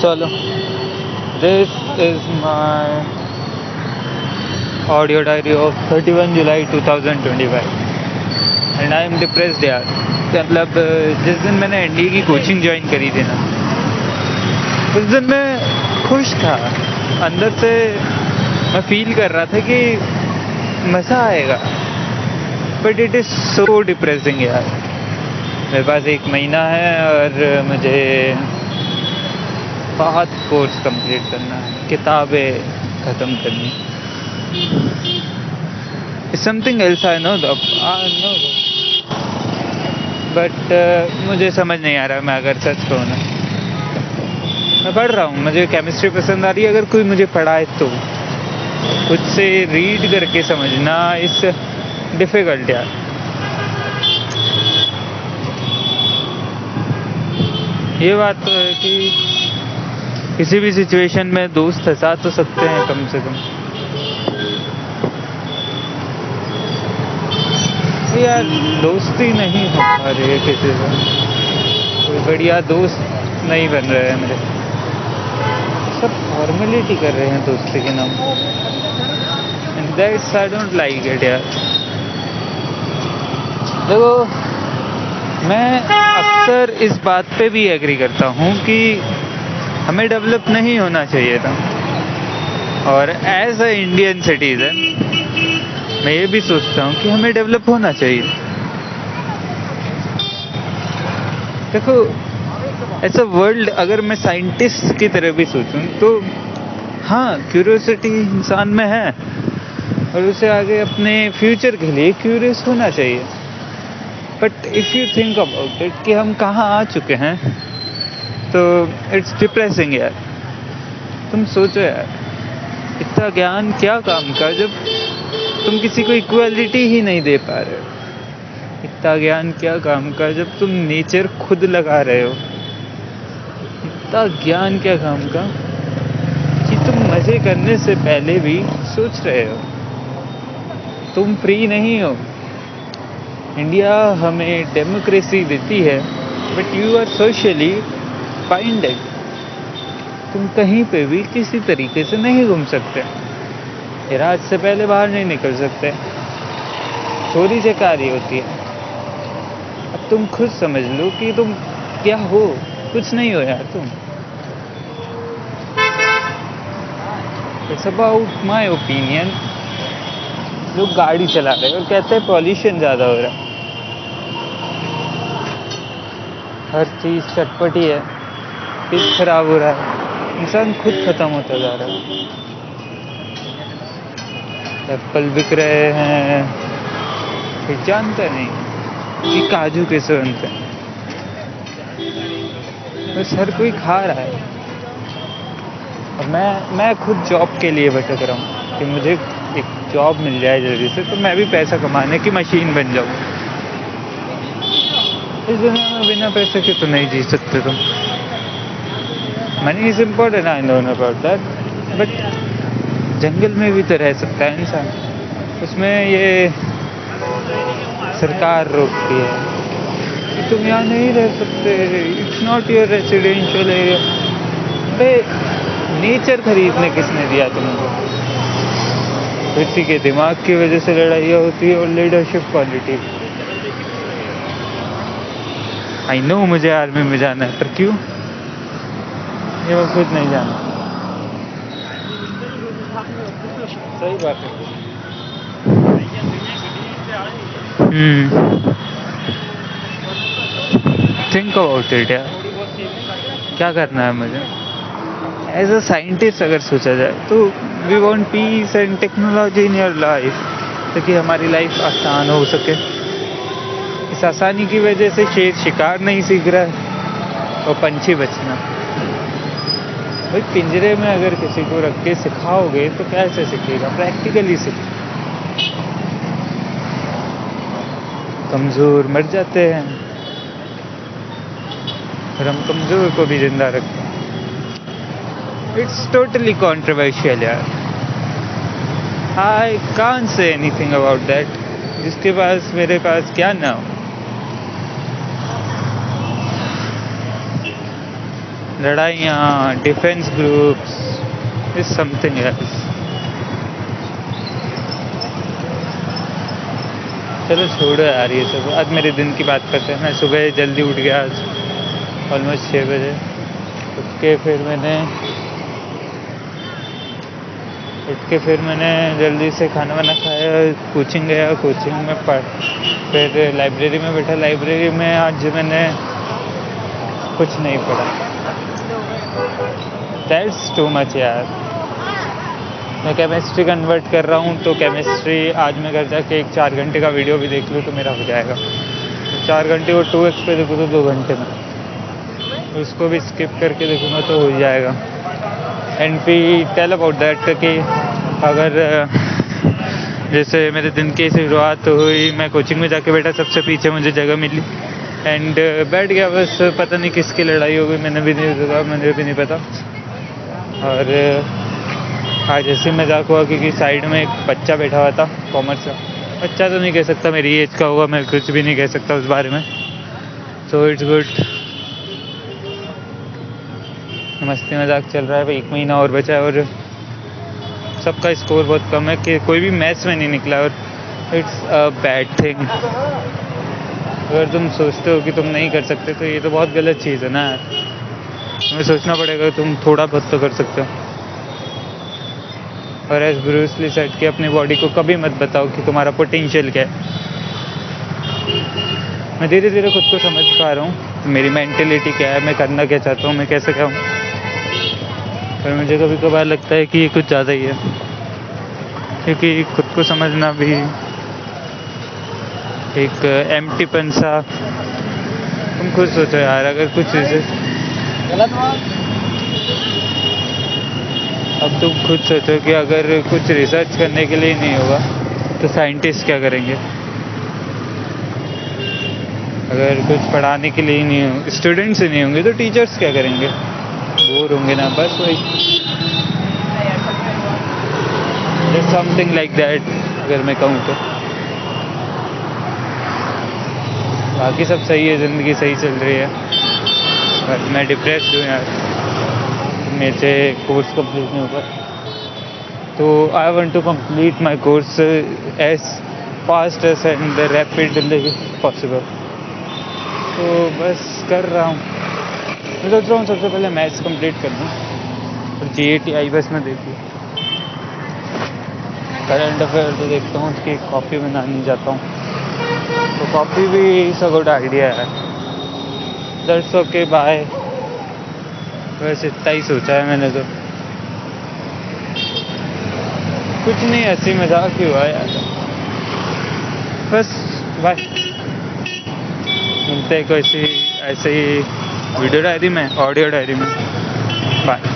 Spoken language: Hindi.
Chalo, this is my audio diary of 31 July 2025 and I am depressed यार। मतलब जिस दिन मैंने एनडीए की कोचिंग ज्वाइन करी थी ना, उस दिन मैं खुश था। अंदर से मैं फील कर रहा था कि मज़ा आएगा, but it is so depressing यार। मेरे पास 1 महीना है और मुझे बहुत कोर्स कंप्लीट करना है, किताबें ख़त्म करनी। Something else I know but मुझे समझ नहीं आ रहा। मैं अगर सच कहूँ ना, मैं पढ़ रहा हूँ, मुझे केमिस्ट्री पसंद आ रही है। अगर कोई मुझे पढ़ाए तो खुद से रीड करके समझना इस डिफ़िकल्ट यार। ये बात तो है कि किसी भी सिचुएशन में दोस्त हंसा तो सकते हैं कम से कम। यार दोस्ती नहीं हो पा रही है किसी से, कोई बढ़िया दोस्त नहीं बन रहे हैं मेरे। सब फॉर्मेलिटी कर रहे हैं दोस्ती के नाम पर, and that's I don't like it यार। देखो, मैं अक्सर इस बात पे भी एग्री करता हूँ कि हमें डेवलप नहीं होना चाहिए था, और एज अ इंडियन सिटीज़न मैं ये भी सोचता हूँ कि हमें डेवलप होना चाहिए। देखो, ऐसा वर्ल्ड, अगर मैं साइंटिस्ट की तरह भी सोचूं तो हाँ, क्यूरियोसिटी इंसान में है और उसे आगे अपने फ्यूचर के लिए क्यूरियस होना चाहिए। But if you think about it कि हम कहाँ आ चुके हैं, तो इट्स डिप्रेसिंग यार। तुम सोचो यार, इतना ज्ञान क्या काम का जब तुम किसी को इक्वालिटी ही नहीं दे पा रहे हो। इतना ज्ञान क्या काम का जब तुम नेचर खुद लगा रहे हो। इतना ज्ञान क्या काम का कि तुम मज़े करने से पहले भी सोच रहे हो। तुम फ्री नहीं हो। इंडिया हमें डेमोक्रेसी देती है, but you are socially binded. तुम कहीं पे भी किसी तरीके से नहीं घूम सकते। रात से पहले बाहर नहीं निकल सकते। चोरी चकारी होती है। अब तुम खुद समझ लो कि तुम क्या हो। कुछ नहीं हो यार तुम। It's about my opinion. लोग गाड़ी चला रहे हैं और कहते हैं पॉल्यूशन ज़्यादा हो रहा है। हर चीज़ चटपटी है, पेट खराब हो रहा है, इंसान खुद ख़त्म होता जा रहा है। एप्पल बिक रहे हैं, कोई जानता नहीं कि काजू कैसे बनते हैं, बस हर कोई खा रहा है। और मैं खुद जॉब के लिए भटक रहा हूँ कि मुझे एक जॉब मिल जाए जल्दी से, तो मैं भी पैसा कमाने की मशीन बन जाऊँ। इस दुनिया में बिना पैसे के तो नहीं जी सकते तुम। Money is important, I know about that, but जंगल में भी तो रह सकता है इंसान। उसमें ये सरकार रोकती है कि तुम यहाँ नहीं रह सकते, it's not your residential area. अरे नेचर खरीदने किसने दिया तुमको? किसी के दिमाग की वजह से लड़ाइयाँ होती है और लीडरशिप क्वालिटी। आई नो मुझे आर्मी में जाना है, पर क्यों, ये मैं खुद नहीं जानता। सही बात है। थिंक अबाउट इट यार, क्या करना है मुझे एज अ साइंटिस्ट। अगर सोचा जाए तो we want peace and technology in your life, ताकि हमारी लाइफ आसान हो सके। इस आसानी की वजह से शेर शिकार नहीं सीख रहा है और पंछी बचना। भाई पिंजरे में अगर किसी को रख के सिखाओगे तो कैसे सीखेगा? प्रैक्टिकली सीख। कमज़ोर मर जाते हैं और हम कमज़ोर को भी जिंदा रखते हैं। इट्स टोटली कॉन्ट्रोवर्शियल यार। I can't say anything about that. जिसके पास मेरे पास क्या ना हो। लड़ाइयाँ, defence groups is something else. चलो छोड़ो यार ये सब, आज मेरे दिन की बात करते हैं। मैं सुबह जल्दी उठ गया आज, ऑलमोस्ट 6 बजे उठ के फिर मैंने जल्दी से खाना वाना खाया, कोचिंग गया, कोचिंग में फिर लाइब्रेरी में बैठा। लाइब्रेरी में आज मैंने कुछ नहीं पढ़ा। दैट्स टू मच यार। मैं केमिस्ट्री कन्वर्ट कर रहा हूँ, तो केमिस्ट्री आज मैं घर जाके एक 4 घंटे का वीडियो भी देख लूँ तो मेरा हो जाएगा। तो 4 घंटे को 2x पे देखूँ तो 2 घंटे में, उसको भी स्किप करके देखूँगा तो हो जाएगा। And we tell about that कि अगर जैसे मेरे दिन की शुरुआत हुई, मैं कोचिंग में जाके बैठा, सबसे पीछे मुझे जगह मिली एंड बैठ गया। बस पता नहीं किसकी लड़ाई हो गई, मुझे भी नहीं पता। और आज ऐसे मजाक हुआ क्योंकि साइड में एक बच्चा बैठा हुआ था, कॉमर्स का बच्चा तो नहीं कह सकता, मेरी एज का होगा, मैं कुछ भी नहीं कह सकता उस बारे में। सो इट्स गुड, मस्ती मजाक चल रहा है भाई। 1 महीना और बचा है और सबका स्कोर बहुत कम है कि कोई भी मैथ्स में नहीं निकला, और इट्स अ बैड थिंग। अगर तुम सोचते हो कि तुम नहीं कर सकते तो ये तो बहुत गलत चीज़ है ना यार। तुम्हें सोचना पड़ेगा तुम थोड़ा बहुत तो कर सकते हो। और एज ब्रूस ली सेड कि अपनी बॉडी को कभी मत बताओ कि तुम्हारा पोटेंशियल क्या है। मैं धीरे धीरे खुद को समझ पा रहा हूँ मेरी मेंटेलिटी क्या है, मैं करना क्या चाहता हूँ, मैं कैसे क्या हूँ। पर मुझे कभी कभार लगता है कि ये कुछ ज़्यादा ही है, क्योंकि खुद को समझना भी एक एम्प्टीपन सा। तुम खुद सोचो यार, अगर कुछ चीज़ें अब तुम खुद सोचो कि अगर कुछ रिसर्च करने के लिए नहीं होगा तो साइंटिस्ट क्या करेंगे? अगर कुछ पढ़ाने के लिए नहीं हो, स्टूडेंट्स ही नहीं होंगे तो टीचर्स क्या करेंगे? बोर होंगे ना, बस वही समथिंग लाइक दैट अगर मैं कहूँ तो। बाकी सब सही है, ज़िंदगी सही चल रही है, बस मैं डिप्रेस्ड हूँ यार, मेरे से कोर्स कंप्लीट नहीं होगा। तो I want to complete my course as fast as and rapidly possible. तो बस कर रहा हूँ। मैं सोच रहा हूँ सबसे पहले मैथ्स कंप्लीट कर लूँ और GATE बस में देख लूँ। करंट अफेयर तो देखता हूँ, उसकी कॉपी बनाने जाता हूँ, तो कॉपी भी इज़ अ गुड आइडिया है। That's okay, bye. बस इतना ही सोचा है मैंने तो, कुछ नहीं, हंसी मजाक ही हुआ यार। बस बाय, मिलते हैं कोई ऐसे ही वीडियो डायरी में, ऑडियो डायरी में। बाय।